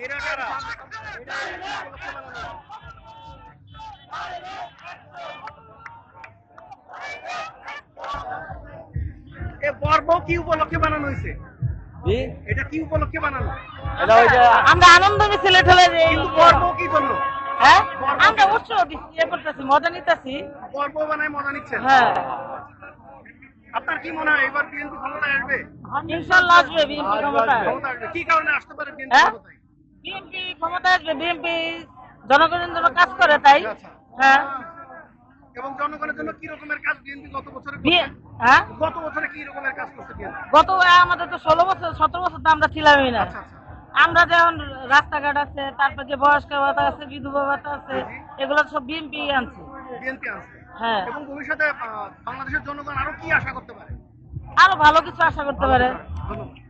এরা কারা? এ পর্ব কি উপলক্ষে বানানো হয়েছে? এটা কি উপলক্ষে বানানো? আমরা আনন্দ মিছিলে ঠেলে কিন্তু পর্ব কি জন্য? হ্যাঁ আমরা উৎসব ইয়ে করতেছি, মজা নিতেছি। পর্ব বানায় মজা নিচ্ছেন? হ্যাঁ। আপনার কি মনে হয় এবার বিএনপি ক্ষমতায় আসবে? ইনশাআল্লাহ আসবে বিএনপি ক্ষমতায়। ক্ষমতায় আসবে। কি কারণে আসতে পারে বিএনপি হ্যাঁ ক্ষমতায়? বিএনপি ক্ষমতায় আসবে, বিএনপি জনগণের জন্য কাজ করে তাই। হ্যাঁ। এবং জনগণের জন্য কি রকমের কাজ বিএনপি গত বছরে হ্যাঁ গত বছরে কি রকমের কাজ করছে বিএনপি? গত আমাদের তো 16 বছর 17 বছর তো আমরা ছিলামই না। আমরা যেমন রাস্তাঘাট আছে, তারপর যে বয়স্ক ভাতা আছে, বিধবা ভাতা আছে, এগুলো সব বিএনপি আনছে। বিএনপি আনছে। হ্যাঁ। এবং ভবিষ্যতে বাংলাদেশের জনগণ আরো কি আশা করতে পারে? আরো ভালো কিছু আশা করতে পারে। ধন্যবাদ।